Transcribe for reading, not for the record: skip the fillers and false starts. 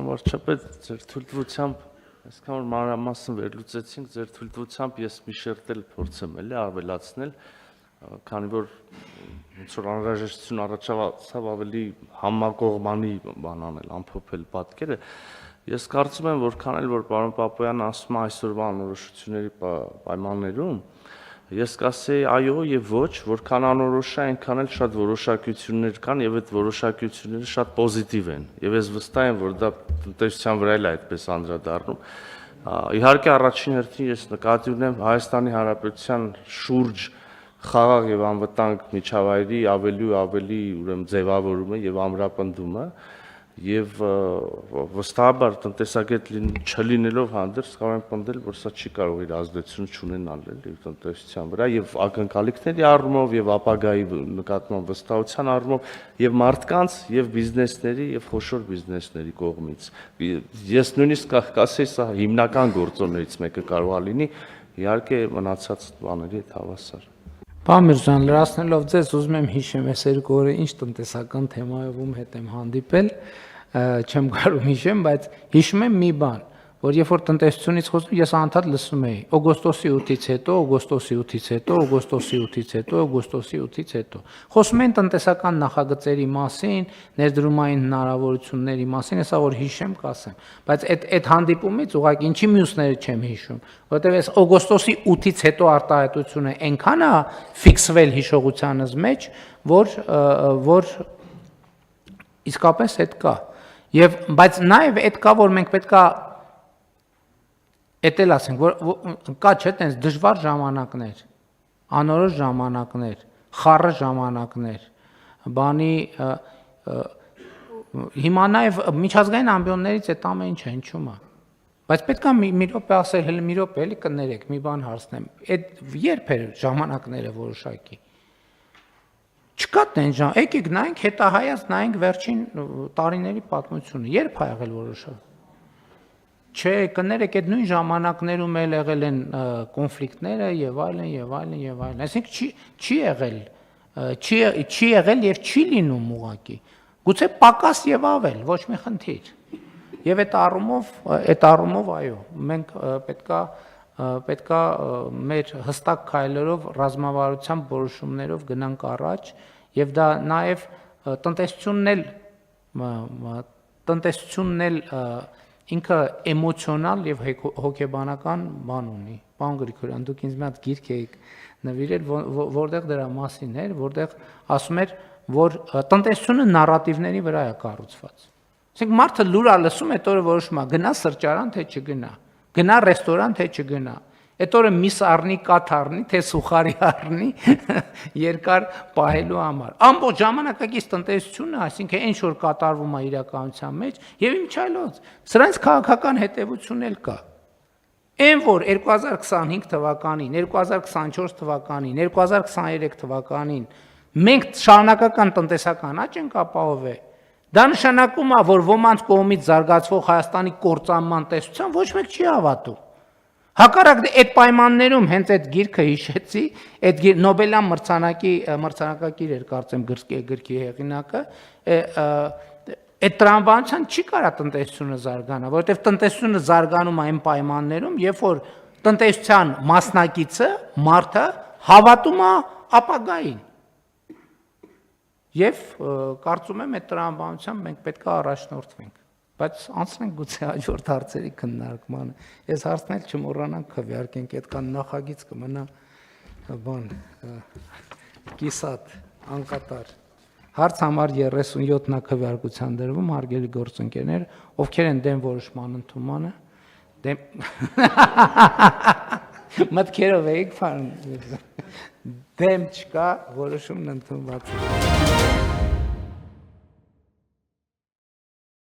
վարչապետ, ձեր թույլտվությամբ, այսքան որ մանրամասն վերլուծեցինք, ձեր թույլտվությամբ ես մի շերտ էլ փորձեմ էլի ավելացնել, քանի որ ոնց որ անհրաժեշտություն առաջացավ ավելի համակողմանի բան անել, ամփոփել պատկերը, ես կարծում եմ, որքան էլ որ պարոն Պապոյանը ասում է այսօրվա անորոշությունների պայմաններում, ես կասեի այո եւ ոչ, որքան անորոշ է, այնքան էլ շատ որոշակություններ կան եւ այդ որոշակությունները շատ պոզիտիվ են։ Եվ ես վստահ եմ, որ դա տնտեսության վրա էլ է այդպես անդրադառնում։ Իհարկե առաջին հերթին ես նկատի ունեմ Հայաստանի Հանրապետության շուրջ խաղաղ եւ անվտանգ միջավայրի ավելի ու ավելի ուրեմն ձևավորումը եւ ամրապնդումը եւ վստահաբար տնտեսագետ չլինելով հանդերձ կարող եմ պնդել, որ սա չի կարող իր ազդեցություն չունենալ էլի տնտեսության վրա եւ ակնկալիքների առումով եւ ապագայի նկատմամբ վստահության առումով եւ մարդկանց եւ բիզնեսների եւ խոշոր բիզնեսների կողմից։ Ես նույնիսկ կասեի, սա հիմնական գործոններից մեկը կարող է լինի, իհարկե մնացած բաների հետ հավասար։ Պարոն Միրզոյան, լրացնելով ձեզ, ուզում եմ հիշեմ այս երկու օրը ինչ տնտեսական թեմայով հետ եմ հանդիպել, չեմ կարող հիշեմ, բայց հիշում եմ մի բան, որ երբ որ տնտեսությունից խոսում, ես անդադ լսում էի օգոստոսի 8-ից հետո, օգոստոսի 8-ից հետո, օգոստոսի 8-ից հետո, օգոստոսի 8-ից հետո։ Խոսում են տնտեսական նախագծերի մասին, ներդրումային հնարավորությունների մասին, հեսա որ հիշեմ, կասեմ, բայց այդ հանդիպումից ուղղակի ինչի մյուսները չեմ հիշում, որովհետև այս օգոստոսի 8-ից հետո արտահայտությունը այնքան է ֆիքսվել հիշողությանս մեջ, որ իսկապես այդ կա։ Եվ բայց նաև այդ կա, որ մենք պետքա Էդ էլ ասենք, որ կա չէ տենց դժվար ժամանակներ, անորոշ ժամանակներ, խառը ժամանակներ, բանի հիմա նաև միջազգային ամբիոններից այդ ամեն ինչը հնչում է։ Բայց պետք է մի րոպե ասել, հələ մի րոպե էլի կներեք, մի բան հարցնեմ։ Այդ երբ է ժամանակները որոշակի։ Չկա տեն ժամ, եկեք նայենք հետահայաց նայենք վերջին տարիների պատմությունը, երբ է եղել որոշակի։ Չէ, կներեք, այդ նույն ժամանակներում էլ եղել են կոնֆլիկտները եւ այլն եւ այլն եւ այլն։ Այսինքն չի եղել, չի եղել եւ չի լինում ուղղակի։ Գուցե պակաս եւ ավել, ոչ մի խնդիր։ Եվ այդ առումով այո, մենք պետքա մեր հստակ քայլերով ռազմավարության որոշումներով գնանք առաջ եւ դա նաեւ տնտեսությունն էլ ինքը էմոցիոնալ եւ հոգեբանական բան ունի։ Պարոն Գրիգորյան, դուք ինձ մի հատ գիրք եք նվիրել, որտեղ դրա մասին էր, որտեղ ասում էր, որ տնտեսությունը նարատիվների վրա է կառուցված։ Այսինքն մարդը լուր է լսում, այդ օրը որոշում է գնա սրճարան թե չգնա, գնա ռեստորան թե չգնա։ Այդ օրը միս առնի, կաթ առնի, թե սուխարի առնի երկար պահելու համար։ Ամբողջ ժամանակակից տնտեսությունը, այսինքն ինչ որ կատարվում է իրականության մեջ, եւ ինչ այլոց։ Սրանց քաղաքական հետևություն էլ կա։ Այն որ 2025 թվականին, 2024 թվականին, 2023 թվականին մենք շարունակական տնտեսական աճ ենք ապահովել, դա նշանակում է, որ ոմանց կողմից զարգացվող Հայաստանի կործանման տեսության ոչ մեկ չի հավատում։ Հակառակ այդ պայմաններում հենց այդ գիրքը հիշեցի, այդ Նոբելյան մրցանակակիր էր կարծեմ գրքի հեղինակը, այդ տրամաբանության չի կարա տնտեսությունը զարգանա, որովհետև տնտեսությունը զարգանում է այն պայմաններում, երբ որ տնտեսության մասնակիցը, մարդը հավատում է ապագային։ Եվ կարծում եմ այդ տրամաբանությամբ մենք պետք է առաջնորդվենք։ Բայց անցնենք գուցե հաջորդ հարցերի քննարկմանը։ Ես հարցնել չմոռանանք քվեարկենք, այդքան նախագիծ կմնա բան կիսատ, անկատար։ Հարց համար 37-նա քվեարկության դրվում, հարգելի գործընկերներ, ովքեր են դեմ որոշման ընդունմանը, մտքերով եք, դեմ չկա, որոշումն ընդունված է։